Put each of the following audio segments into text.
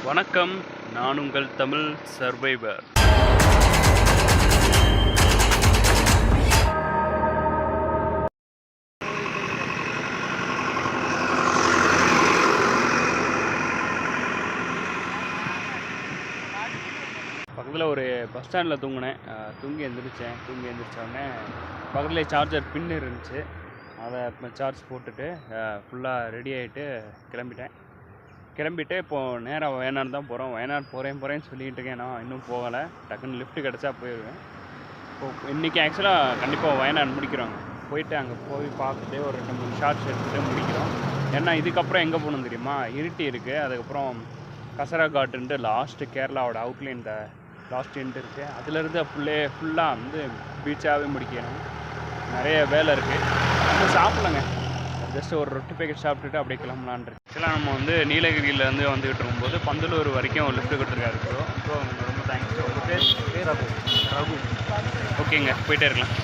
வணக்கம். நான் உங்கள் தமிழ் சர்வைவர். பக்கத்தில் ஒரு பஸ் ஸ்டாண்டில் தூங்கினேன். தூங்கி எழுந்திரிச்சேன். தூங்கி எழுந்திரிச்சோடனே பக்கத்துலேயே சார்ஜர் பின் இருந்துச்சு. அதை சார்ஜ் போட்டுட்டு ஃபுல்லாக ரெடி ஆகிட்டு கிளம்பிட்டு இப்போது நேராக வயநாடு தான் போகிறோம். வயநாடு போகிறேன்னு சொல்லிகிட்டு இருக்கேன். நான் இன்னும் போகலை. டக்குன்னு லிஃப்ட் கிடச்சா போயிடுவேன். இப்போது இன்றைக்கி ஆக்சுவலாக கண்டிப்பாக வயநாடு முடிக்கிறோங்க. போயிட்டு அங்கே போய் பார்த்துட்டு ஒரு 2-3 ஷார்ட்ஸ் எடுத்துகிட்டு முடிக்கிறோம். ஏன்னா இதுக்கப்புறம் எங்கே போகணும் தெரியுமா? இருட்டி இருக்குது. அதுக்கப்புறம் கசராகாட்டுன்ட்டு லாஸ்ட்டு கேரளாவோட அவுட்லைன் லாஸ்ட் எண்ட் இருக்குது. அதுலேருந்து ஃபுல்லாக வந்து பீச்சாகவே முடிக்கணும். நிறைய வேலை இருக்குது. இன்னும் சாப்பிட்லங்க. ஜஸ்ட் ஒரு ரொட்டி பேக்கெட் சாப்பிட்டுட்டு அப்படியே கிளம்பலான்ட்டு. ஆக்சுவலாக நம்ம வந்து நீலகிரியிலேருந்து வந்துகிட்டு இருக்கும்போது பந்தலூர் வரைக்கும் லிஃப்ட் கொடுத்துருக்காரு ப்ரோ. ரொம்ப தேங்க்ஸ். உங்கள் பேர் ரகு. ஓகேங்க, போயிட்டே இருக்கலாம்.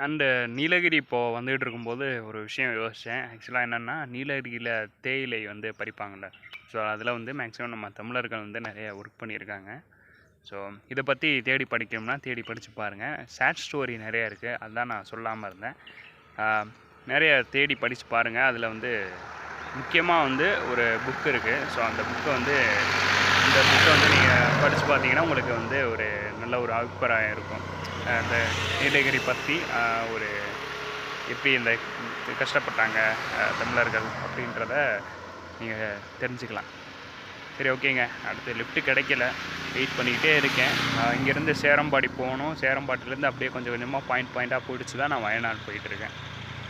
அண்டு நீலகிரி இப்போது வந்துகிட்டு இருக்கும்போது ஒரு விஷயம் யோசித்தேன். ஆக்சுவலாக என்னென்னா, நீலகிரியில் தேயிலை வந்து பறிப்பாங்கள்ல. ஸோ அதில் வந்து மேக்ஸிமம் நம்ம தமிழர்கள் வந்து நிறைய ஒர்க் பண்ணியிருக்காங்க. ஸோ இதை பற்றி தேடி படிக்கணும்னா தேடி படித்து பாருங்கள். சேட் ஸ்டோரி நிறையா இருக்குது. அதுதான் நான் சொல்லாமல் இருந்தேன். நிறைய தேடி படித்து பாருங்கள். அதில் வந்து முக்கியமாக வந்து ஒரு புக் இருக்குது. ஸோ அந்த புக்கை வந்து நீங்கள் படித்து பார்த்தீங்கன்னா உங்களுக்கு வந்து ஒரு நல்ல ஒரு அபிப்பிராயம் இருக்கும். அந்த நீலகிரி பற்றி ஒரு எப்படி இந்த கஷ்டப்பட்டாங்க தமிழர்கள் அப்படின்றத நீங்கள் தெரிஞ்சுக்கலாம். சரி, ஓகேங்க. அடுத்து லிஃப்ட்டு கிடைக்கல. வெயிட் பண்ணிக்கிட்டே இருக்கேன். இங்கேருந்து சேரம்பாடி போகணும். சேரம்பாட்டிலேருந்து அப்படியே கொஞ்சம் கொஞ்சமாக பாயிண்ட்டாக பிடிச்சி தான் நான் வயநாடு போயிட்டுருக்கேன்.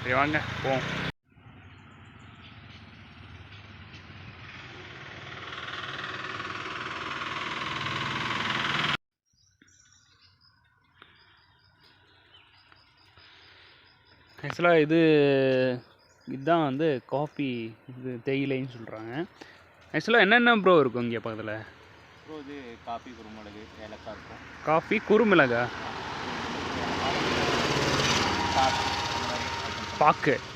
சரி, வாங்க போவோம். ஆக்சுவலாக இதுதான் வந்து காஃபி தேயிலைன்னு சொல்கிறாங்க. ஆக்சுவலாக என்னென்ன ப்ரோ இருக்கும் இங்கே பக்கத்தில்? ப்ரோ இது காஃபி, குருமிளகு, ஏலக்காய் இருக்கும். காஃபி, குருமிளகா,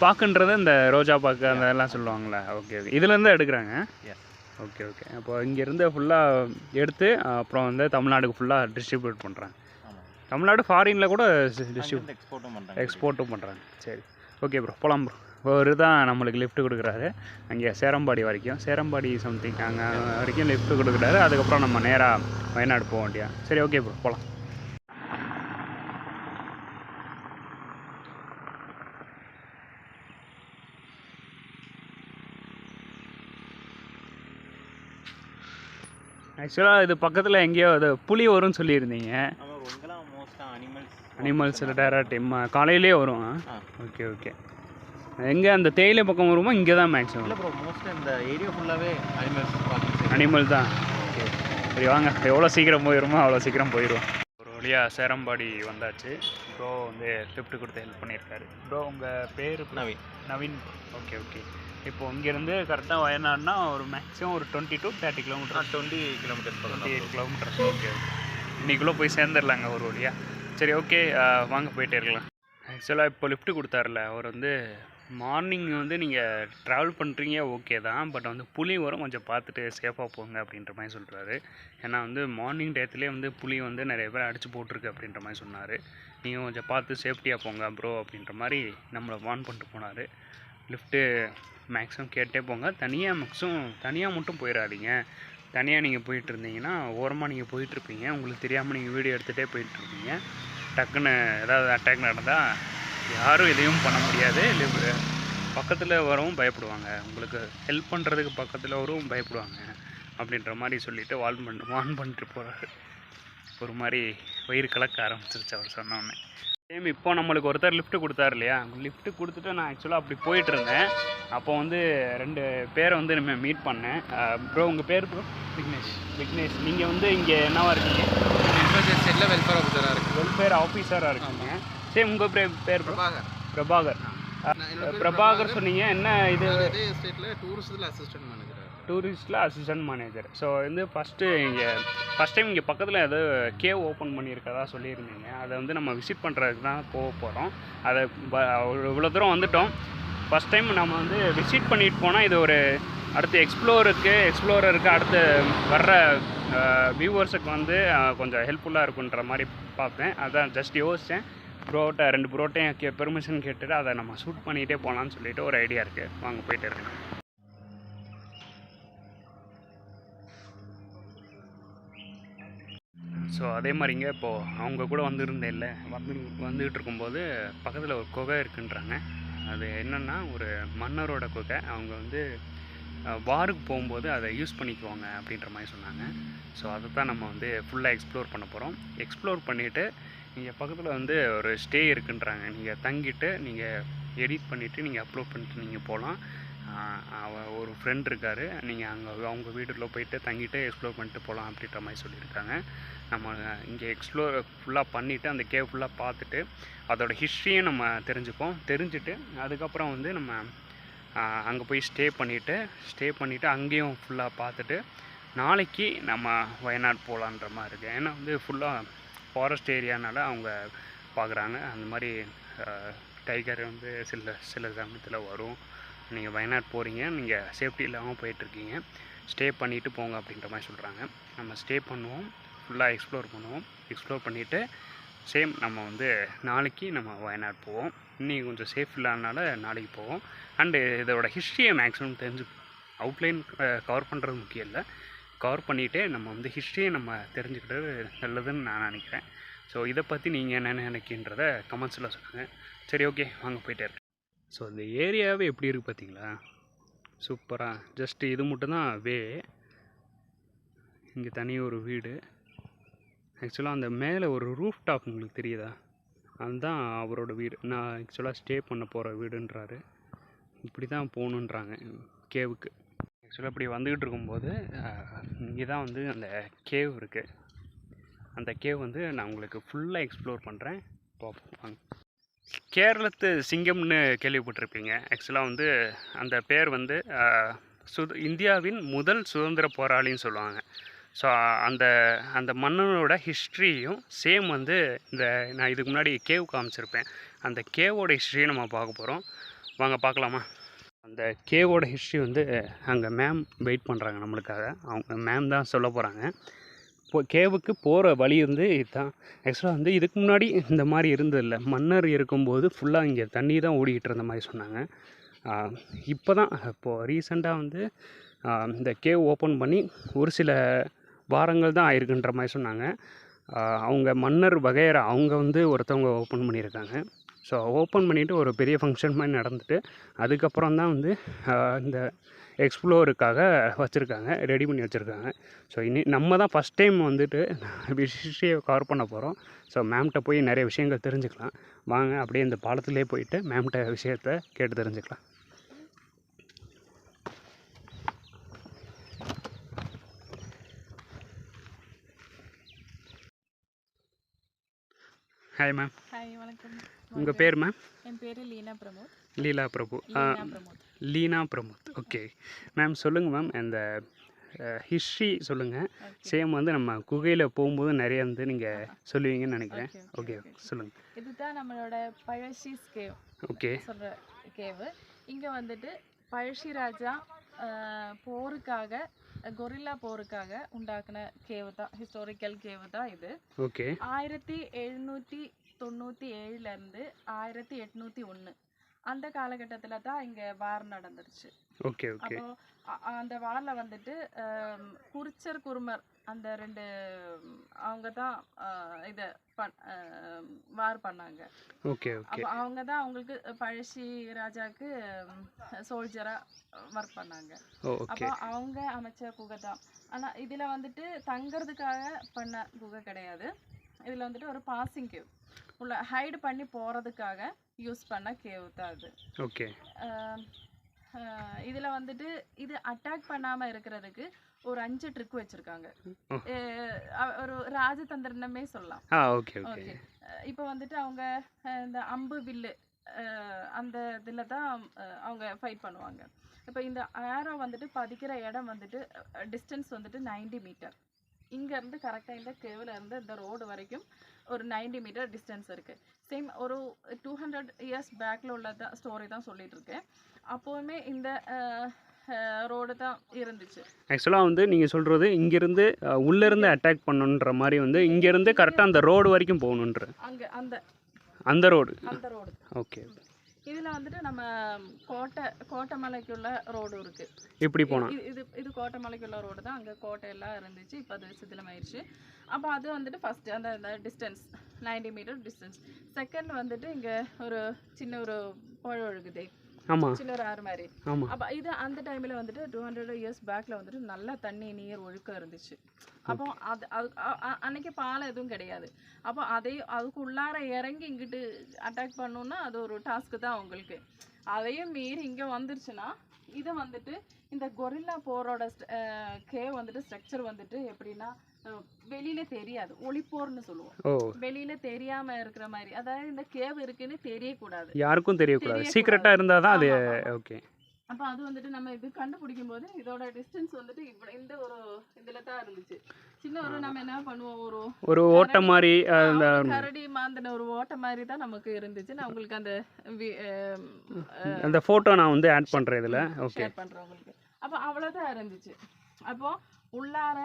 பாக்குன்றது இந்த ரோஜா பாக்கு அதெல்லாம் சொல்லுவாங்களா? ஓகே. இதுலேருந்து எடுக்கிறாங்க. ஓகே. அப்போ இங்கேருந்து ஃபுல்லாக எடுத்து அப்புறம் வந்து தமிழ்நாடுக்கு ஃபுல்லாக டிஸ்ட்ரிபியூட் பண்ணுறாங்க. தமிழ்நாடு ஃபாரினில் கூட எக்ஸ்போர்ட்டும் பண்ணுறாங்க. சரி, ஓகே ப்ரோ, போகலாம் ப்ரோ. தான் நம்மளுக்கு லிஃப்ட் கொடுக்குறாரு அங்கே சேரம்பாடி வரைக்கும். சேரம்பாடி சம்திங் அங்கே வரைக்கும் லிஃப்ட் கொடுக்குறாரு. அதுக்கப்புறம் நம்ம நேராக வயநாடு போக வேண்டியா. சரி, ஓகே ப்ரோ, போகலாம். ஆக்சுவலாக இது பக்கத்தில் எங்கேயோ அது புலி வரும்னு சொல்லியிருந்தீங்க. அனிமல்ஸில் டேரக்ட் காலையிலே வரும். ஓகே. எங்கே அந்த தேயிலை பக்கம் வருமோ இங்கே தான் மேக்ஸிமம்? இல்லை ப்ரோ, மோஸ்ட்டாக இந்த ஏரியா ஃபுல்லாகவே அனிமல் தான். ஓகே, சரி வாங்க. எவ்வளோ சீக்கிரம் போயிடுமோ அவ்வளோ சீக்கிரம் போயிடுவோம். ஒரு வழியாக சேரம்பாடி வந்தாச்சு. ப்ரோ வந்து லிஃப்ட் கொடுத்து ஹெல்ப் பண்ணியிருக்காரு. ப்ரோ உங்கள் பேர்? நவீன். ஓகே. இப்போது இங்கேருந்து கரெக்டாக வயநாடுனா ஒரு மேக்ஸிமம் ஒரு 20 to 30 kilometre. 20 kilometres. 28 kilometres. Okay. இன்றைக்குள்ளே போய் சேர்ந்துடலாங்க ஒரு வழியாக. சரி, ஓகே, வாங்க போயிட்டே இருக்கலாம். ஆக்சுவலாக இப்போ லிஃப்ட் கொடுத்தாருல அவர் வந்து மார்னிங் வந்து நீங்கள் ட்ராவல் பண்ணுறீங்க ஓகே தான். பட் வந்து புலி வரும், கொஞ்சம் பார்த்துட்டு சேஃபாக போங்க அப்படின்ற மாதிரி சொல்கிறாரு. ஏன்னா வந்து மார்னிங் டயத்துலேயே வந்து புலி வந்து நிறைய பேர் அடித்து போட்டிருக்கு அப்படின்ற மாதிரி சொன்னார். நீங்கள் கொஞ்சம் பார்த்து சேஃப்டியாக போங்க ப்ரோ அப்படின்ற மாதிரி நம்மளை வார்ன் பண்ணிட்டு போனார். லிஃப்ட்டு மேக்ஸிமம் கேட்டே போங்க. தனியாக மட்டும் போயிடாதீங்க. தனியாக நீங்கள் போயிட்டு இருந்தீங்கன்னா ஓரமாக நீங்கள் போயிட்டுருப்பீங்க. உங்களுக்கு தெரியாமல் நீங்கள் வீடியோ எடுத்துகிட்டே போயிட்டுருப்பீங்க. டக்குன்னு ஏதாவது அட்டாக் நடந்தால் யாரும் எதையும் பண்ண முடியாது. பக்கத்தில் வரவும் பயப்படுவாங்க. உங்களுக்கு ஹெல்ப் பண்ணுறதுக்கு பக்கத்தில் வரவும் பயப்படுவாங்க அப்படின்ற மாதிரி சொல்லிவிட்டு வார்ன் பண்ணிட்டு போகிறாரு. ஒரு மாதிரி வயிறு கலக்க ஆரம்பிச்சிருச்சு அவர் சொன்னோன்னே. சேம் இப்போ நம்மளுக்கு ஒருத்தர் லிஃப்ட் கொடுத்தாரு இல்லையா? லிஃப்ட் கொடுத்துட்டு நான் ஆக்சுவலாக அப்படி போயிட்டு இருந்தேன். அப்போ வந்து 2 பேரை வந்து நம்ம மீட் பண்ணேன். ப்ரோ உங்கள் பேர்? ப்ரோ விக்னேஷ். நீங்கள் வந்து இங்கே என்னவா இருக்கீங்க? வெல்ஃபேர் ஆஃபீஸராக இருக்குது. வெல்ஃபேர் ஆஃபீஸராக இருக்கீங்க. சேம் உங்கள் பேர்? பிரபாகர். என்னோட பேர் பிரபாகர் சொன்னீங்க. என்ன இது? நான் இதே எஸ்டேட்டில் டூரிஸ்ட்டில் அசிஸ்டன்ட் மேனேஜர். டூரிஸ்ட்டில் அசிஸ்டன்ட் மேனேஜர். ஸோ வந்து ஃபஸ்ட் டைம் இங்கே பக்கத்தில் ஏதோ கேவ் ஓப்பன் பண்ணியிருக்கதா சொல்லியிருந்தீங்க. அதை வந்து நம்ம விசிட் பண்ணுறதுக்கு தான் போக போகிறோம். அதை இவ்வளோ தூரம் வந்துட்டோம். ஃபஸ்ட் டைம் நம்ம வந்து விசிட் பண்ணிட்டு போனால் இது ஒரு அடுத்து எக்ஸ்ப்ளோரருக்கு அடுத்து வர்ற வியூவர்ஸுக்கு வந்து கொஞ்சம் ஹெல்ப்ஃபுல்லாக இருக்குன்ற மாதிரி பார்த்தேன். அதான் ஜஸ்ட் யோசித்தேன். ரெண்டு ப்ரோட்டையும் பெர்மிஷன் கேட்டுட்டு அதை நம்ம ஷூட் பண்ணிகிட்டே போகலான்னு சொல்லிட்டு ஒரு ஐடியா இருக்குது. வாங்க போயிட்டு இருக்கேன். ஸோ அதே மாதிரிங்க இப்போது அவங்க கூட வந்துகிட்டு இருக்கும்போது பக்கத்தில் ஒரு குகை இருக்குன்றாங்க. அது என்னென்னா ஒரு மன்னரோட குகை. அவங்க வந்து வாருக்கு போகும்போது அதை யூஸ் பண்ணிக்குவாங்க அப்படின்ற மாதிரி சொன்னாங்க. ஸோ அதை தான் நம்ம வந்து ஃபுல்லாக எக்ஸ்ப்ளோர் பண்ண போகிறோம். எக்ஸ்ப்ளோர் பண்ணிவிட்டு இங்கே பக்கத்தில் வந்து ஒரு ஸ்டே இருக்குன்றாங்க. நீங்கள் தங்கிட்டு நீங்கள் எடிட் பண்ணிவிட்டு நீங்கள் அப்லோட் பண்ணிட்டு நீங்கள் போகலாம். ஒரு ஃப்ரெண்ட் இருக்கார். நீங்கள் அவங்க வீட்டுக்குள்ளே போயிட்டு தங்கிட்டு எக்ஸ்ப்ளோர் பண்ணிட்டு போகலாம் அப்படின்ற மாதிரி சொல்லியிருக்காங்க. நம்ம இங்கே எக்ஸ்ப்ளோர் ஃபுல்லாக பண்ணிவிட்டு அந்த கேவ் ஃபுல்லாக பார்த்துட்டு அதோடய ஹிஸ்ட்ரியும் நம்ம தெரிஞ்சுட்டு அதுக்கப்புறம் வந்து நம்ம அங்கே போய் ஸ்டே பண்ணிவிட்டு அங்கேயும் ஃபுல்லாக பார்த்துட்டு நாளைக்கு நம்ம வயநாடு போகலான்ற மாதிரி இருக்குது. ஏன்னா வந்து ஃபுல்லாக ஃபாரஸ்ட் ஏரியானால அவங்க பார்க்குறாங்க. அந்த மாதிரி டைகர் வந்து சில சமயத்தில் வரும். நீங்கள் வயநாடு போகிறீங்க, நீங்கள் சேஃப்டி இல்லாமல் போயிட்டுருக்கீங்க, ஸ்டே பண்ணிவிட்டு போங்க அப்படின்ற மாதிரி சொல்கிறாங்க. நம்ம ஸ்டே பண்ணுவோம், ஃபுல்லாக எக்ஸ்ப்ளோர் பண்ணிவிட்டு நம்ம வந்து நாளைக்கு நம்ம வயநாடு போவோம். இன்றைக்கி கொஞ்சம் சேஃப் இல்லாதனால நாளைக்கு போவோம். அண்டு இதோட ஹிஸ்ட்ரியை மேக்ஸிமம் அவுட்லைன் கவர் பண்ணுறது முக்கியம் இல்லை, கவர் பண்ணிவிட்டு நம்ம வந்து ஹிஸ்ட்ரியை நம்ம தெரிஞ்சுக்கிட்டது நல்லதுன்னு நான் நினைக்கிறேன். ஸோ இதை பற்றி நீங்கள் என்ன நினைக்கின்றதை கமெண்ட்ஸில் சொல்லுங்கள். சரி, ஓகே, வாங்க போயிட்டே இருக்கேன். ஸோ இந்த ஏரியாவே எப்படி இருக்குது பார்த்தீங்களா? சூப்பராக. ஜஸ்ட்டு இது மட்டும்தான் இங்கே தனி ஒரு வீடு. ஆக்சுவலாக அந்த மேலே ஒரு ரூஃப் டாப் உங்களுக்கு தெரியுதா? அதுதான் அவரோட வீடு. நான் ஆக்சுவலாக ஸ்டே பண்ண போகிற வீடுன்றாரு. இப்படி தான் போகணுன்றாங்க கேவுக்கு. ஆக்சுவலாக இப்படி வந்துக்கிட்டு இருக்கும்போது இங்கே தான் வந்து அந்த கேவ் இருக்குது. அந்த கேவ் வந்து நான் உங்களுக்கு ஃபுல்லாக எக்ஸ்ப்ளோர் பண்ணுறேன். பார்ப்போம். கேரளத்து சிங்கம்னு கேள்விப்பட்டிருப்பீங்க. ஆக்சுவலாக வந்து அந்த பேர் வந்து இந்தியாவின் முதல் சுதந்திர போராளின்னு சொல்லுவாங்க. ஸோ அந்த மன்னனோட ஹிஸ்ட்ரியும் சேம் வந்து நான் இதுக்கு முன்னாடி கேவ் காமிச்சிருப்பேன். அந்த கேவோட ஹிஸ்ட்ரியை நம்ம பார்க்க போகிறோம். வாங்க பார்க்கலாமா? அந்த கேவோட ஹிஸ்ட்ரி வந்து அங்கே மேம் வெயிட் பண்ணுறாங்க நம்மளுக்காக. அவங்க மேம் தான் சொல்ல போகிறாங்க. கேவுக்கு போகிற வழி வந்து இதுதான். ஆக்சுவலாக வந்து இதுக்கு முன்னாடி இந்த மாதிரி இருந்ததில்லை. மன்னர் இருக்கும்போது ஃபுல்லாக இங்கே தண்ணி தான் ஓடிக்கிட்டு இருந்த மாதிரி சொன்னாங்க. இப்போது ரீசெண்டாக வந்து இந்த கேவ் ஓப்பன் பண்ணி ஒரு சில வாரங்கள் தான் ஆயிருக்குன்ற மாதிரி சொன்னாங்க. அவங்க மன்னர் வகையற அவங்க வந்து ஒருத்தவங்க ஓப்பன் பண்ணியிருக்காங்க. ஸோ ஓப்பன் பண்ணிவிட்டு ஒரு பெரிய ஃபங்க்ஷன் மாதிரி நடந்துட்டு அதுக்கப்புறம் தான் வந்து இந்த எக்ஸ்ப்ளோருக்காக ரெடி பண்ணி வச்சுருக்காங்க. ஸோ நம்ம தான் ஃபஸ்ட் டைம் வந்துட்டு ஹிஸ்ட்ரியை கவர் பண்ண போகிறோம். ஸோ மேம்கிட்ட போய் நிறைய விஷயங்கள் தெரிஞ்சுக்கலாம். வாங்க அப்படியே இந்த பாலத்திலே போயிட்டு மேம்கிட்ட விஷயத்தை கேட்டு தெரிஞ்சுக்கலாம். Hi ma'am. ஹாய், வணக்கம். உங்கள் பேர் மேம்? என் பேர் லீனா பிரமோத். லீனா பிரமோத். ஓகே மேம், சொல்லுங்கள் மேம். அந்த ஹிஸ்ட்ரி சொல்லுங்கள். சேம் வந்து நம்ம குகையில் போகும்போது நிறைய வந்து நீங்கள் சொல்லுவீங்கன்னு நினைக்கிறேன். ஓகே, சொல்லுங்கள். இதுதான் நம்மளோட பழஷிஸ் கேவ். ஓகே, சொல்கிற கேவு. இங்கே வந்துட்டு பழஷி ராஜா கொரில்லா போருக்காக உண்டாக்குன கேவு தான், ஹிஸ்டாரிக்கல் கேவு தான் இது. ஓகே. 1797 1801 அந்த காலகட்டத்தில் தான் இங்கே வார் நடந்துருச்சு. ஓகே. ஓகே. அப்போ அந்த வாரில் வந்துட்டு குருச்சர் குருமர் அந்த ரெண்டு அவங்க தான் இதை வார் பண்ணாங்க. ஓகே. ஓகே. அப்போ அவங்க தான் அவங்களுக்கு பழஷி ராஜாவுக்கு சோல்ஜராக ஒர்க் பண்ணாங்க. அப்போ அவங்க அமைச்ச குகை தான். ஆனால் இதில் வந்துட்டு தங்கிறதுக்காக பண்ண குகை கிடையாது. இதில் வந்துட்டு ஒரு பாசிங் கேவ் உள்ள ஹைடு பண்ணி போகிறதுக்காக யூஸ் பண்ண கேவ் தான் அது. ஓகே. இதில் வந்துட்டு இது அட்டாக் பண்ணாமல் இருக்கிறதுக்கு ஒரு 5 ட்ரிக் வச்சுருக்காங்க. ஒரு ராஜதந்திரமே சொல்லலாம். ஓகே. ஓகே. இப்போ வந்துட்டு அவங்க இந்த அம்பு வில்லு அந்த இதில் தான் அவங்க ஃபைட் பண்ணுவாங்க. இப்போ இந்த ஏரோ வந்துட்டு பதிக்கிற இடம் வந்துட்டு டிஸ்டன்ஸ் வந்துட்டு 90 மீட்டர். இங்கேருந்து கரெக்டாக இந்த கேவில் இருந்து இந்த ரோடு வரைக்கும் ஒரு 90 மீட்டர் டிஸ்டன்ஸ் இருக்குது. சேம் ஒரு 200 இயர்ஸ் பேக்கில் உள்ள ஸ்டோரி தான் சொல்லிட்டு இருக்கேன். அப்போவுமே இந்த ரோடு தான் இருந்துச்சு. ஆக்சுவலாக வந்து நீங்கள் சொல்கிறது இங்கேருந்து உள்ளேருந்து அட்டாக் பண்ணணுன்ற மாதிரி வந்து இங்கேருந்து கரெக்டாக அந்த ரோடு வரைக்கும் போகணுன்ற அங்கே அந்த ரோடு. ஓகே. இதில் வந்துட்டு நம்ம கோட்டைமலைக்குள்ள ரோடு இருக்குது. இப்படி போனால் இது கோட்டைமலைக்குள்ள ரோடு தான். அங்கே கோட்டையெல்லாம் இருந்துச்சு, இப்போ அது சிதிலமாயிடுச்சு. அப்போ அது வந்துட்டு ஃபஸ்ட்டு அந்த டிஸ்டன்ஸ் 90 மீட்டர் டிஸ்டன்ஸ். செகண்ட் வந்துட்டு இங்கே ஒரு சின்ன ஒரு புழை ஒழுகுதே, ஆமாம், சின்ன ஒரு ஆறு மாதிரி. ஆமாம். அப்போ இது அந்த டைமில் வந்துட்டு 200 இயர்ஸ் பேக்கில் வந்துட்டு நல்ல தண்ணி நீர் ஒழுக்கம் இருந்துச்சு. அப்போ அது அன்னைக்கு பாலம் எதுவும் கிடையாது. அப்போ அதுக்கு உள்ளார இறங்கி இங்கிட்டு அட்டாக் பண்ணணுன்னா அது ஒரு டாஸ்க்கு தான் அவங்களுக்கு. அதையும் மீறி இங்கே வந்துருச்சுன்னா இது வந்துட்டு இந்த கொரில்லா போரோட கேவ் வந்துட்டு ஸ்ட்ரக்சர் வந்துட்டு எப்படின்னா வெளியில தெரியாது, ஒளிப்போர்னு சொல்லுவோம். வெளியில தெரியாம இருக்கிற மாதிரி, அதாவது இந்த கேவ் இருக்குன்னு தெரியக்கூடாது, யாருக்கும் தெரியக்கூடாது, சீக்ரெட்டா இருந்தா தான் அது. ஓகே. அப்ப அது வந்துட்டு நம்ம இது கண்டுபிடிக்கும் போது இதோட டிஸ்டன்ஸ் வந்துட்டு இந்த ஒரு இதுல தான் இருந்துச்சு. சின்ன ஒரு நம்ம என்ன பண்ணுவோம், ஒரு ஓட்ட மாதிரி, அந்த கரடி மாந்தன ஒரு ஓட்ட மாதிரி தான் நமக்கு இருந்துச்சு. நான் உங்களுக்கு அந்த போட்டோ நான் வந்து ஆட் பண்றேன் இதுல. ஓகே, ஷேர் பண்றேன் உங்களுக்கு. அப்ப அவ்வளவுதான் இருந்துச்சு. அப்போ உள்ளார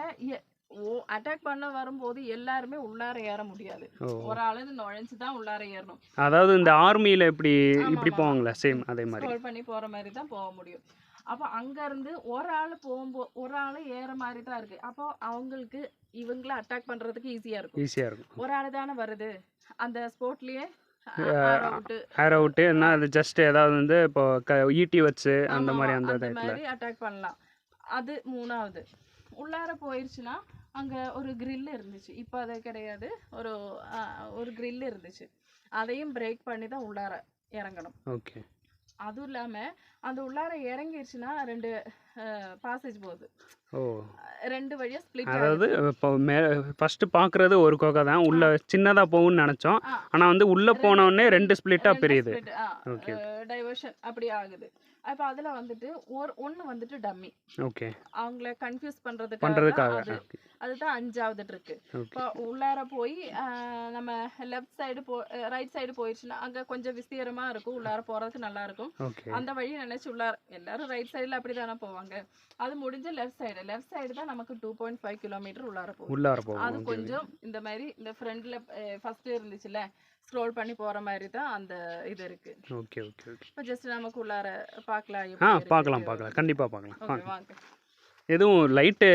அட்டாக் பண்ண வரும்போது எல்லாருமே உள்ளார ஏற முடியாது, ஒரு ஆளு நுழைஞ்சு தான் உள்ளார ஏறணும். அதாவது இந்த ஆர்மியில இப்படி போவாங்களா, சேம் அதே மாதிரி ஸ்க்ரோல் பண்ணி போற மாதிரி தான் போக முடியும். அப்போ அங்க இருந்து ஒரு ஆள் போகும்போது ஒரு ஆள் ஏற மாதிரி தான் இருக்கு. அப்போ அவங்களுக்கு இவங்கள அட்டாக் பண்றதுக்கு ஈஸியா இருக்கும். ஒரு ஆள் தானே வருது, அந்த ஸ்போர்ட்லயே ஏர் அவுட் என்ன, அது ஜஸ்ட் ஏதாவது வந்து இப்போ ஈட்டி வச்சு அந்த மாதிரி அட்டாக் பண்ணலாம். அது மூணாவது. உள்ளார போயிருச்சுன்னா அங்கே ஒரு கிரில் இருந்துச்சு, இப்போ அது கிடையாது. ஒரு கிரில் இருந்துச்சு, அதையும் பிரேக் பண்ணி தான் உள்ளார இறங்கணும். ஓகே. அதுவும் இல்லாமல் அந்த உள்ளார இறங்கிருச்சுன்னா 2 பாசேஜ் போகுது, 2 வழியாக ஸ்ப்ளிட். அதாவது இப்போ ஃபர்ஸ்ட் பார்க்குறது ஒரு கோகை தான், உள்ள சின்னதாக போகும்னு நினச்சோம், ஆனால் வந்து உள்ளே போனோடனே 2 ஸ்ப்ளிட்டாக பிரியுது. டைவர்ஷன் அப்படி ஆகுது. அப்போ அதில் வந்துட்டு ஒன்று வந்துட்டு டம்மி. ஓகே. அவங்கள கன்ஃபியூஸ் பண்ணுறதுக்காக அதுதான் 5வது ட்ரிக்கு. இப்போ உள்ளார போய் நம்ம லெஃப்ட் சைடு ரைட் சைடு போயிடுச்சுன்னா அங்கே கொஞ்சம் விஸ்தீரமாக இருக்கும், உள்ளார போகிறதுக்கு நல்லா இருக்கும். அந்த வழி நினச்சி உள்ளார எல்லாரும் ரைட் சைடில் அப்படி தானே போவாங்க. அது முடிஞ்ச லெஃப்ட் சைடு தான் நமக்கு 2.5 கிலோமீட்டர் உள்ளார போகும். அது கொஞ்சம் இந்த மாதிரி இந்த ஃப்ரண்ட்ல ஃபர்ஸ்ட் இருந்துச்சுல்ல, ஸ்க்ரோல் பண்ணி போற மாதிரி தான் அந்த இது இருக்கு. Okay okay okay. இப்போ ஜஸ்ட் நமக்கு உள்ளார பார்க்கலாம். பார்க்கலாம் கண்டிப்பா பார்க்கலாம். வாங்க. எதுவும் லைட்டு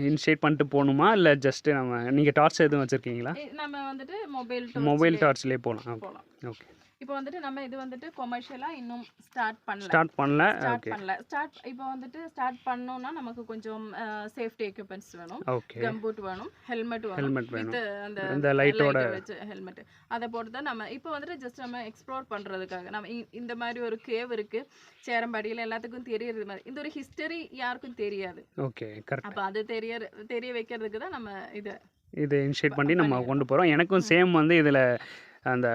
இன்ஷேட் பண்ணிட்டு போகணுமா, இல்லை ஜஸ்ட் நீங்க டார்ச் எதுவும் வச்சிருக்கீங்களா? நம்ம வந்துட்டு மொபைல் டார்ச்லேயே போகலாம். ஓகே. இப்போ வந்துட்டு நம்ம இது வந்துட்டு கொமர்ஷியலா இன்னும் ஸ்டார்ட் பண்ணல. இப்போ வந்துட்டு ஸ்டார்ட் பண்ணோம்னா நமக்கு கொஞ்சம் சேஃப்டி எக்யூப்மெண்ட்ஸ் வேணும், கம்பூட் வேணும், ஹெல்மெட் வேணும், அந்த லைட்டோட ஹெல்மெட். அதை போட்டு தான் நம்ம இப்போ வந்துட்டு ஜஸ்ட் நம்ம எக்ஸ்ப்ளோர் பண்றதுக்காக நம்ம இந்த மாதிரி ஒரு கேவ் இருக்கு சேரம்பாடியில், எல்லாத்துக்கும் தெரியறது மாதிரி. இந்த ஒரு ஹிஸ்டரி யாருக்கும் தெரியாது. Okay, correct. அப்போ அது தெரிய வைக்கிறதுக்கு தான் நம்ம இதை இனிஷியேட் பண்ணி நம்ம கொண்டு போகிறோம். எனக்கும் சேம் வந்து இதில் அந்த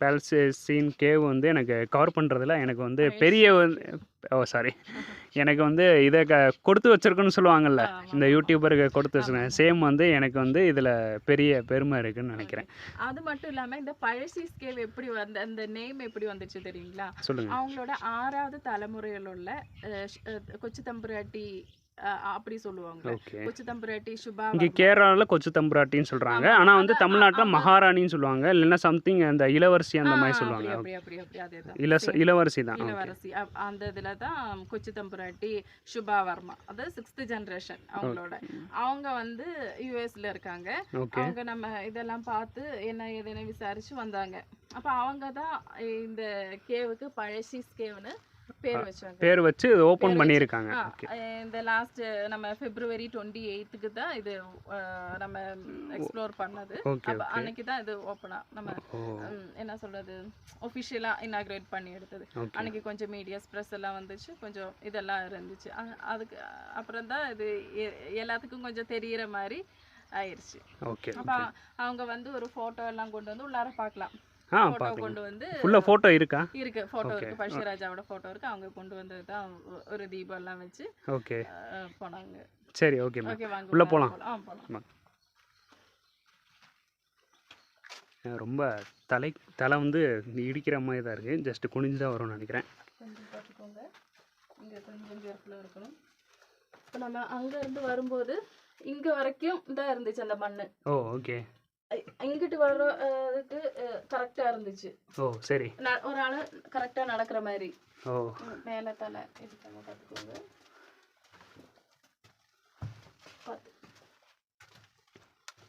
பேலஸ்தீன் கேவ் வந்து எனக்கு கவர் பண்ணுறதுல எனக்கு வந்து பெரிய எனக்கு வந்து இதை கொடுத்து வச்சிருக்குன்னு சொல்லுவாங்கல்ல, இந்த யூடியூபருக்கு கொடுத்து வச்சுருக்கேன். சேம் வந்து எனக்கு வந்து இதில் பெரிய பெருமை இருக்குன்னு நினைக்கிறேன். அது மட்டும் இல்லாமல் இந்த பழசிஸ் கேவ் எப்படி அந்த நேம் எப்படி வந்துச்சு தெரியுங்களா? சொல்லுங்க. அவங்களோட 6வது தலைமுறையில் உள்ள கொச்சு தம்புராட்டி அப்படி சொல்லுவாங்க. கொச்சு தம்புராட்டி சுபா. இங்கே கேரளாவில் கொச்சு தம்புராட்டின்னு சொல்கிறாங்க, ஆனால் வந்து தமிழ்நாட்டில் மகாராணின்னு சொல்லுவாங்க, இல்லைன்னா சம்திங் அந்த இளவரசி அந்த மாதிரி சொல்லுவாங்க. இளவரசி தான். இளவரசி அந்த இதில் தான் கொச்சு தம்புராட்டி சுபா வர்மா, அதாவது 6th ஜென்ரேஷன் அவங்களோட. அவங்க வந்து யூஎஸ்ல இருக்காங்க. அவங்க நம்ம இதெல்லாம் பார்த்து என்ன ஏதுன்னு விசாரிச்சு வந்தாங்க. அப்போ அவங்க தான் இந்த கேவுக்கு பழசிஸ் கேவ்னு பேர் வச்சு ஓபன் பண்ணிருக்காங்க. இந்த லாஸ்ட் நம்ம February 28க்கு தான் இது நம்ம எக்ஸ்ப்ளோர் பண்ணது. அன்னைக்கு தான் இது ஓபனா நம்ம என்ன சொல்றது ஆபீஷியலா இனாகிரேட் பண்ணி எடுத்தது. அன்னைக்கு கொஞ்சம் மீடியாஸ் பிரஸ் எல்லாம் வந்துச்சு, கொஞ்சம் இதெல்லாம் இருந்துச்சு. அதுக்கு அப்புறம் தான் இது எல்லாத்துக்கும் கொஞ்சம் தெரியற மாதிரி ஆயிடுச்சு. அப்ப அவங்க வந்து ஒரு போட்டோ எல்லாம் கொண்டு வந்து உள்ளார பார்க்கலாம். ஃபோட்டோ பார்க்கலாம். கொண்டு வந்து ஃபுல்லாக ஃபோட்டோ இருக்கா? இருக்கு, ஃபோட்டோ Okay. இருக்கு, பழசிராஜாவோட ஃபோட்டோ இருக்கு. அவங்க கொண்டு வந்தது தான் ஒரு தீபம் எல்லாம் வச்சு ஓகே போனாங்க. சரி ஓகே மேம். ஓகே வாங்க உள்ளே உள்ளார போகலாம். போலாம். ரொம்ப தலை வந்து இடிக்கிற மாதிரி தான் இருக்குது. ஜஸ்ட்டு குனிஞ்சு தான் வரும்னு நினைக்கிறேன். கொஞ்சம் பார்த்துக்கோங்க, இங்கே கொஞ்சம் கேர்ஃபுல்லாக இருக்கணும். இப்போ நம்ம அங்கேருந்து வரும்போது இங்கே வரைக்கும் தான் இருந்துச்சு அந்த மண். ஓ ஓகே. இங்கிட்டு வர்றதுக்கு கரெக்டாக இருந்துச்சு. ஓ சரி. ஒரு ஆள் கரெக்டாக நடக்கிற மாதிரி. ஓ மேலே தலை இதுக்காக பார்த்துக்கோங்க.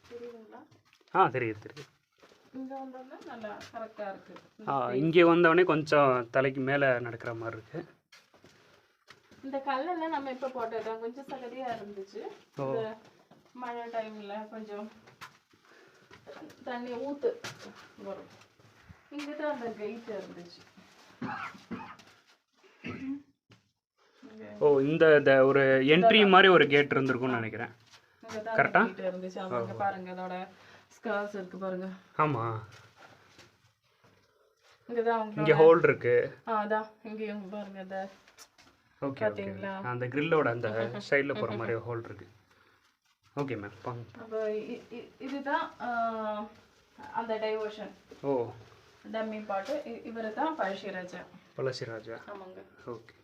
தெரியுதுங்களா? தெரியுது. இங்கே வந்தோம்னா நல்லா கரெக்டாக இருக்குது. இங்கே வந்தவொடனே கொஞ்சம் தலைக்கு மேலே நடக்கிற மாதிரி இருக்குது. இந்த கல்லெல்லாம் நம்ம இப்போ போட்டதுதான் கொஞ்சம் சகதியாக இருந்துச்சு. இந்த மழை டைமில் கொஞ்சம் தண்ணி ஊற்று வரும். இங்கே தான் அந்த கெயிட் இருந்துச்சு. ஓ இந்த ஒரு என்ட்ரி மாதிரி ஒரு கேட் இருந்திருக்கும்னு நினைக்கிறேன். இங்கே தான் கரெக்டா கெயிட் இருந்துச்சு. அவங்க பாருங்க, அதோட ஸ்கார்ஸ் இருக்கு பாருங்க. ஆமாம், இங்கே தான் அவங்க இங்கே ஹோல் இருக்கு. அதான் இங்கேயும் பாருங்க. அந்த ஓகே ஓகே, அந்த கிரில்லோட அந்த சைடில் போகிற மாதிரி ஹோல் இருக்கு. ஓகே மேம் பாங்க. அப்போ இதுதான் அந்த டைவர்ஷன். ஓ டம்மி பாட்டு. இவர் தான் பழசிராஜா. பழசிராஜா. ஆமாங்க. ஓகே.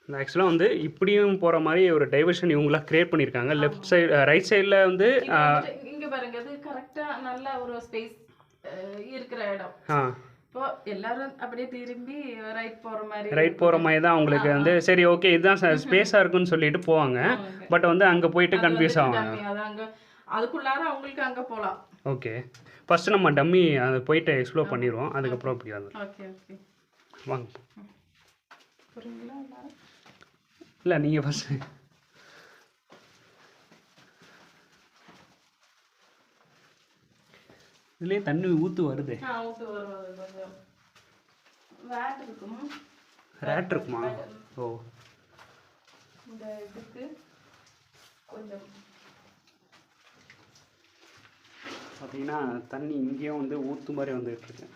இந்த ஆக்சுவலாக வந்து இப்படியும் போகிற மாதிரி ஒரு டைவர்ஷன் இவங்களாம் கிரியேட் பண்ணியிருக்காங்க. லெஃப்ட் சைடு ரைட் சைடில் வந்து இங்கே பாருங்க, அது கரெக்டாக நல்ல ஒரு ஸ்பேஸ் இருக்கிற இடம். இப்போ எல்லாரும் அப்படியே திரும்பி ரைட் போகிற மாதிரி தான் அவங்களுக்கு வந்து சரி ஓகே இதுதான் ஸ்பேஸாக இருக்குன்னு சொல்லிட்டு போவாங்க. பட் வந்து அங்கே போயிட்டு கன்ஃபியூஸ் ஆவாங்க. அங்கே அதுக்குள்ளார அவங்களுக்கு அங்கே போகலாம். ஓகே, ஃபஸ்ட்டு நம்ம டம்மி அதை போயிட்டு எக்ஸ்ப்ளோர் பண்ணிடுவோம். அதுக்கப்புறம் அப்படி வந்து ஓகே ஓகே வாங்க. புரியுங்களா? இல்லை நீங்கள் ஃபஸ்ட்டு இதுலேயே தண்ணி ஊற்று வருது. ஊற்று வருவது கொஞ்சம் வேட் இருக்கும். ரேட் இருக்குமா? ஓ இந்த இதுக்கு கொஞ்சம் பார்த்தீங்கன்னா தண்ணி இங்கேயும் வந்து ஊற்று மாதிரி வந்துகிட்டு இருக்கு.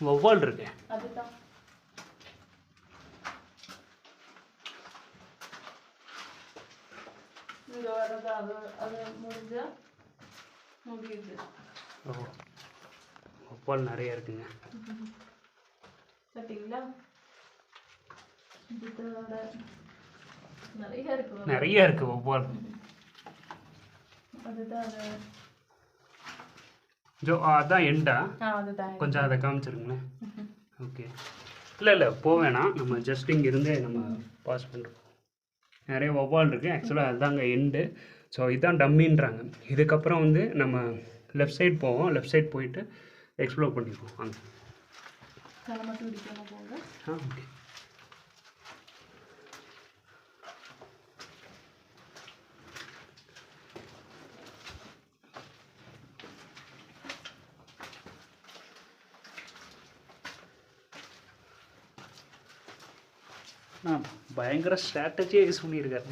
வௌவால் இருக்கு. அதுதான் இங்கே வர்றது. அது முடிஞ்சா முடியுது. ஓ வௌவால் நிறைய இருக்குங்க. பார்த்தீங்களா? இதோட நிறைய இருக்கு வௌவால். அதுதான் அது. அதான் எண்டா? அதுதான். கொஞ்சம் அதை காமிச்சிருங்களேன். ஓகே, இல்லை போக வேணாம், நம்ம ஜஸ்ட் இங்கேருந்தே நம்ம பாஸ் பண்ணுறோம். நிறைய வௌவால் இருக்குது. ஆக்சுவலாக அதுதாங்க எண்டு. ஸோ இதுதான் டம்மின்றாங்க. இதுக்கப்புறம் வந்து நம்ம லெஃப்ட் சைடு போவோம். லெஃப்ட் சைடு போயிட்டு எக்ஸ்ப்ளோர் பண்ணிக்குவோம். வாங்க. ஓகே. பயங்கர ஸ்ட்ராட்டஜியாக யூஸ் பண்ணியிருக்காரு.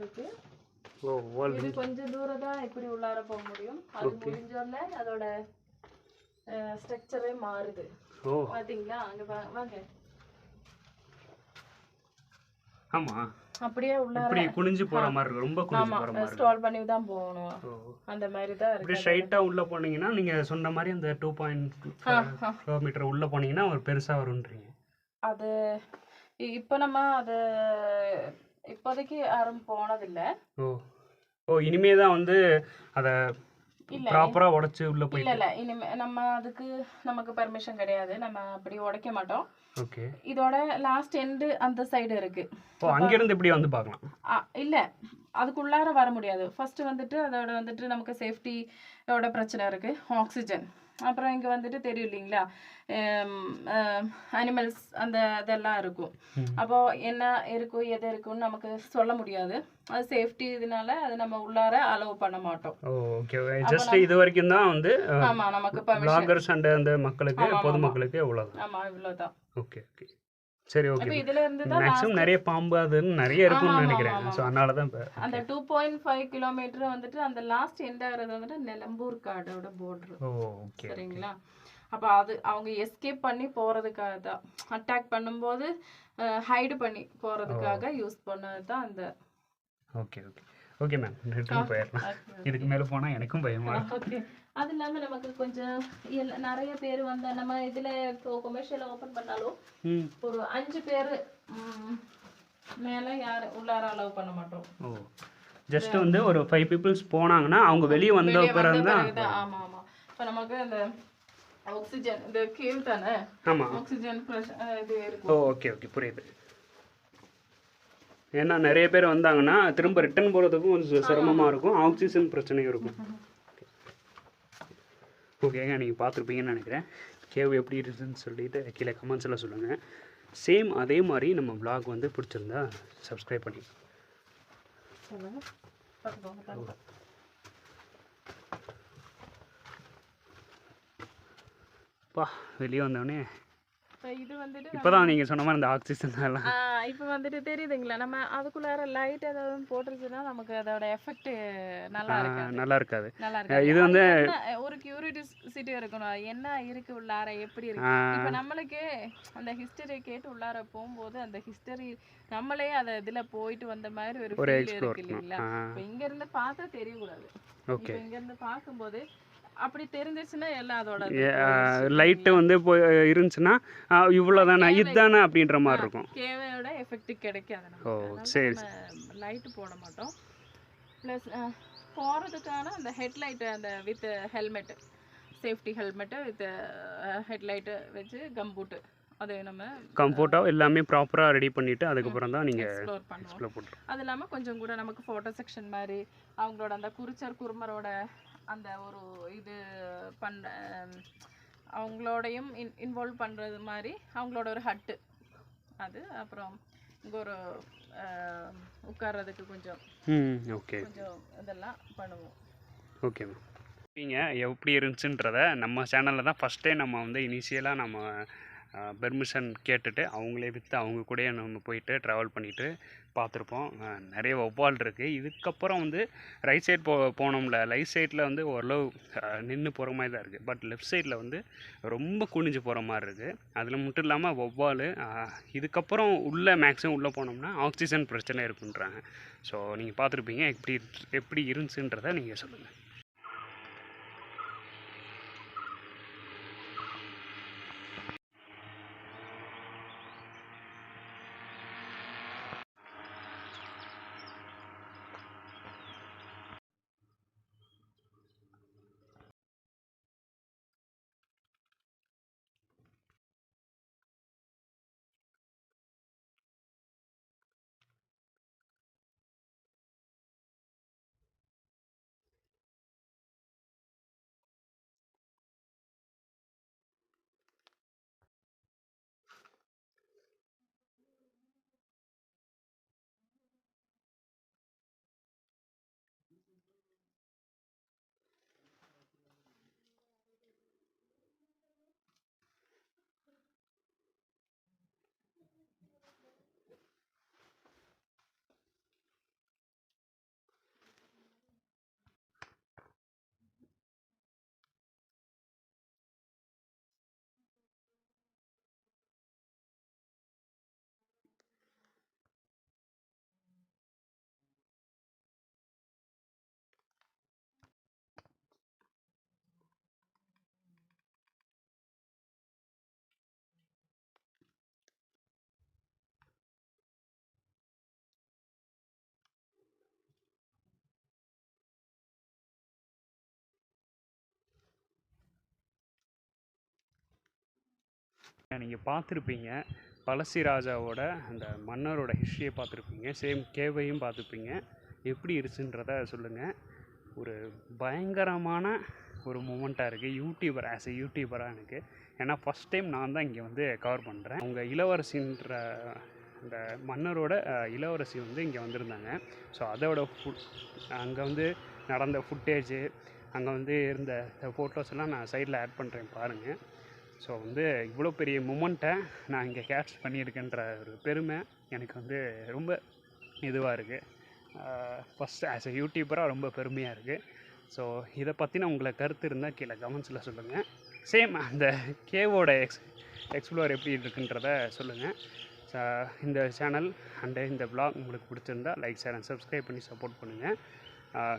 இருக்கு. ஓ இது கொஞ்சம் தூரம் தான் இப்படி உள்ளார போக முடியும். அது முடிஞ்சோடனே அதோட ஸ்ட்ரக்சரே மாறுது. ஓ பாத்தீங்களா? அங்க வாங்க. ஆமா, அப்படியே உள்ளார இப்படி குனிஞ்சு போற மாதிரி இருக்கு. ரொம்ப குனிஞ்சு போற மாதிரி ஸ்டால் பண்ணி தான் போகணும். அந்த மாதிரி தான் இருக்கு. இப்படி ஸ்ட்ரைட்டா உள்ள போனீங்கன்னா நீங்க சொன்ன மாதிரி அந்த 2.5 கிலோமீட்டர் உள்ள போனீங்கன்னா ஒரு பெருசா வரும்ன்றீங்க. அது இப்போ நம்ம அது இப்போதைக்கு யாரும் போனதில்லை. ஓ இனிமே தான் வந்து அதை ப்ராப்பரா உடைச்சு உள்ள போய் இல்ல இனிமே நம்ம அதுக்கு நமக்கு பெர்மிஷன் கிடையாது. நம்ம அப்படி உடைக்க மாட்டோம். ஓகே. இதோட லாஸ்ட் எண்டு அந்த சைடு இருக்கு. ஓ அங்க இருந்து இப்படி வந்து பார்க்கலாம். இல்ல அதுக்குள்ளார வர முடியாது. ஃபர்ஸ்ட் வந்துட்டு அதோட வந்துட்டு நமக்கு சேஃப்டியோட பிரச்சனை இருக்கு. ஆக்சிஜன் அப்புறம் இங்கே வந்துட்டு தெரியும் இல்லைங்களா அனிமல்ஸ் அந்த இதெல்லாம் இருக்கும். அப்போது என்ன இருக்கும் எது இருக்குன்னு நமக்கு சொல்ல முடியாது. அது சேஃப்டி இதனால அது நம்ம உள்ளார அலோவ் பண்ண மாட்டோம். ஓகே ஜஸ்ட் இது வரைக்கும் தான் வந்து ஆமாம், நமக்கு பர்மிஷன். பிளாகர்ஸ் அண்ட் அந்த மக்களுக்கு பொதுமக்களுக்கு எவ்வளோதான். ஆமாம், இவ்வளோதான். ஓகே ஓகே சரி ஓகே. இப்போ இதுல இருந்து தான் மேக்ஸிமம் நிறைய பாம்பு அதுன்னு நிறைய இருக்கும்னு நினைக்கிறேன். ஸோ அதனால தான் இப்போ அந்த 2.5 கிலோமீட்டர் வந்துட்டு அந்த லாஸ்ட் எண்ட் ஆகிறது வந்துட்டு நிலம்பூர் காடோட போர்டர். ஓகே சரிங்களா? அப்போ அது அவங்க எஸ்கேப் பண்ணி போகிறதுக்காக தான், அட்டாக் பண்ணும்போது ஹைடு பண்ணி போகிறதுக்காக யூஸ் பண்ணது தான் அந்த. Okay okay okay ma'am, return போயிடலாம். இதுக்கு மேலே போனால் எனக்கும் பயமா இருக்கு. ஓகே. அது இல்லாமல் நமக்கு கொஞ்சம் நிறைய பேர் வந்தால் நம்ம இதில் இப்போ கொமர்ஷியல் ஓப்பன் பண்ணாலும் ஒரு 5 பேர் மேலே யார் உள்ளார அலோவ் பண்ண மாட்டோம். ஓ ஜஸ்ட் வந்து ஒரு 5 பீப்புள்ஸ் போனாங்கன்னா அவங்க வெளியே வந்த பிறகு தான். ஆமாம் ஆமாம். இப்போ நமக்கு அந்த ஆக்சிஜன் இந்த கேவ் தானே. ஆமாம், ஆக்சிஜன் இது இருக்கும். ஓகே ஓகே புரியுது. ஏன்னா நிறைய பேர் வந்தாங்கன்னா திரும்ப ரிட்டர்ன் போகிறதுக்கும் கொஞ்சம் சிரமமாக இருக்கும், ஆக்சிஜன் பிரச்சனையும் இருக்கும். ஓகேங்க, நீங்கள் பார்த்துருப்பீங்கன்னு நினைக்கிறேன். கேவ் எப்படி இருக்குதுன்னு சொல்லிட்டு கீழே கமெண்ட்ஸில் சொல்லுங்கள். சேம் அதே மாதிரி நம்ம vlog வந்து பிடிச்சிருந்தா சப்ஸ்கிரைப் பண்ணி பா வெளியே வந்தோடனே இது வந்துட்டு இப்போதான் நீங்கள் சொன்ன மாதிரி இந்த ஆக்சிஜன் எல்லாம் இப்போ வந்துட்டு தெரியுதுங்களா, நம்ம அதுக்குள்ளார லைட் ஏதாவது போட்டுருச்சுன்னா நமக்கு அதோட எஃபெக்ட் நல்லா இருக்காது. நல்லா இருக்காது. நல்லா இருக்காது. இது வந்து ஒரு கியூரியாசிட்டி இருக்கணும், என்ன இருக்கு உள்ளார, எப்படி இருக்கு. இப்போ நம்மளுக்கே அந்த ஹிஸ்டரி கேட்டு உள்ளார போகும்போது அந்த ஹிஸ்டரி நம்மளே அதை இதில் போயிட்டு வந்த மாதிரி ஒரு ஃபீல் இருக்கு இல்லைங்களா. இப்போ இங்கேருந்து பார்த்தா தெரியக்கூடாது. ஓகே, இங்கேருந்து பார்க்கும்போது அப்படி தெரிஞ்சிச்சுன்னா எல்லாம் அதோட லைட்டு வந்து போய் இருந்துச்சுன்னா இவ்வளோ தானே இதுதானே அப்படின்ற மாதிரி இருக்கும். கேவோட எஃபெக்ட் கிடைக்காது. ஓ சரி, லைட்டு போட மாட்டோம். ப்ளஸ் போகிறதுக்கான அந்த ஹெட்லைட்டு அந்த with helmet, safety helmet with headlight வச்சு கம்பூட்டு அது நம்ம கம்ஃபர்ட்டாக எல்லாமே ப்ராப்பராக ரெடி பண்ணிவிட்டு அதுக்கப்புறம் தான் நீங்கள் எக்ஸ்ப்ளோர் பண்ணுவோம். அது இல்லாமல் கொஞ்சம் கூட நமக்கு ஃபோட்டோ செக்ஷன் மாதிரி அவங்களோட அந்த குருமரோட அந்த ஒரு இது பண்ண அவங்களோடையும் இன்வால்வ் பண்ணுறது மாதிரி அவங்களோட ஒரு ஹட்டு அது. அப்புறம் இங்கே ஒரு உட்கார்றதுக்கு கொஞ்சம் ஓகே கொஞ்சம் இதெல்லாம் பண்ணுவோம். ஓகே மேம், நீங்கள் எப்படி இருந்துச்சுன்றத நம்ம சேனலில் தான் ஃபஸ்ட் டைம் நம்ம வந்து இனிஷியலாக நம்ம பெர்மிஷன் கேட்டுட்டு அவங்களே விற்று அவங்க கூட நம்ம போயிட்டு ட்ராவல் பண்ணிவிட்டு பார்த்துருப்போம். நிறைய வௌவால் இருக்குது. இதுக்கப்புறம் வந்து ரைட் சைட் போனோம்ல, ரைட் சைடில் வந்து ஓரளவு நின்று போகிற மாதிரி தான் இருக்குது. பட் லெஃப்ட் சைடில் வந்து ரொம்ப குனிஞ்சு போகிற மாதிரி இருக்குது. அதில் மட்டும் இல்லாமல் வௌவால் இதுக்கப்புறம் உள்ளே மேக்ஸிமம் உள்ளே போனோம்னா ஆக்சிஜன் பிரச்சனை இருக்குன்றாங்க. ஸோ நீங்கள் பார்த்துருப்பீங்க, எப்படி இருந்துச்சுன்றதை நீங்கள் சொல்லுங்கள். நீங்கள் பார்த்துருப்பீங்க, பழசி ராஜாவோட அந்த மன்னரோட ஹிஸ்ட்ரியை பார்த்துருப்பீங்க, சேம் கேவையும் பார்த்துருப்பீங்க. எப்படி இருந்துச்சுன்றத சொல்லுங்கள். ஒரு பயங்கரமான ஒரு மூமெண்ட்டாக இருக்குது யூடியூபர் ஆஸ் எ யூடியூபராக எனக்கு. ஏன்னா ஃபஸ்ட் டைம் நான் தான் இங்கே வந்து கவர் பண்ணுறேன். அவங்க இளவரசின்ற அந்த மன்னரோட இளவரசி வந்து இங்கே வந்திருந்தாங்க. ஸோ அதோட அங்கே வந்து நடந்த ஃபுட்டேஜு, அங்கே வந்து இருந்த ஃபோட்டோஸ் எல்லாம் நான் சைடில் ஆட் பண்ணுறேன் பாருங்கள். ஸோ வந்து இவ்வளோ பெரிய மூமெண்ட்டை நான் இங்கே கேப்சர் பண்ணியிருக்கேன்ற ஒரு பெருமை எனக்கு வந்து ரொம்ப இதுவாக இருக்குது. ஃபஸ்ட் ஆஸ் எ யூடியூபராக ரொம்ப பெருமையாக இருக்குது. ஸோ இதை பற்றின உங்களுக்கு கருத்து இருந்தால் கீழே கமெண்ட்ஸில் சொல்லுங்கள். சேம் அந்த கேவோட எக்ஸ்ப்ளோர் எப்படி இருக்குன்றத சொல்லுங்கள். இந்த சேனல் அண்டு இந்த vlog உங்களுக்கு பிடிச்சிருந்தா லைக், ஷேர் அண்ட் சப்ஸ்கிரைப் பண்ணி சப்போர்ட் பண்ணுங்கள்.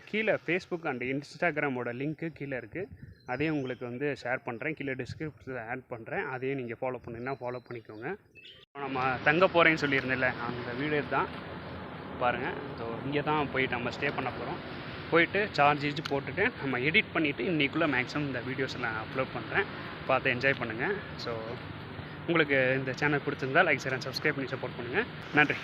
கீழே ஃபேஸ்புக் அண்ட் இன்ஸ்டாகிராமோட லிங்க்கு கீழே இருக்குது. அதையும் உங்களுக்கு வந்து ஷேர் பண்ணுறேன், கீழே டிஸ்கிரிப்ஷனில் ஆட் பண்ணுறேன். அதையும் நீங்கள் ஃபாலோ பண்ணிங்கன்னா ஃபாலோ பண்ணிக்கோங்க. நம்ம தங்க போகிறேன்னு சொல்லியிருந்தேன்ல, அந்த வீடியோ தான் பாருங்கள். ஸோ இங்கே தான் போயிட்டு நம்ம ஸ்டே பண்ண போகிறோம். போயிட்டு சார்ஜ் போட்டுட்டு நம்ம எடிட் பண்ணிவிட்டு இன்றைக்குள்ளே மேக்ஸிமம் இந்த வீடியோஸ் நான் அப்லோட் பண்ணுறேன். பார்த்து என்ஜாய் பண்ணுங்கள். ஸோ உங்களுக்கு இந்த சேனல் பிடிச்சிருந்தா லைக், ஷேர் அண்ட் சப்ஸ்கிரைப் பண்ணி சப்போர்ட் பண்ணுங்கள். நன்றி.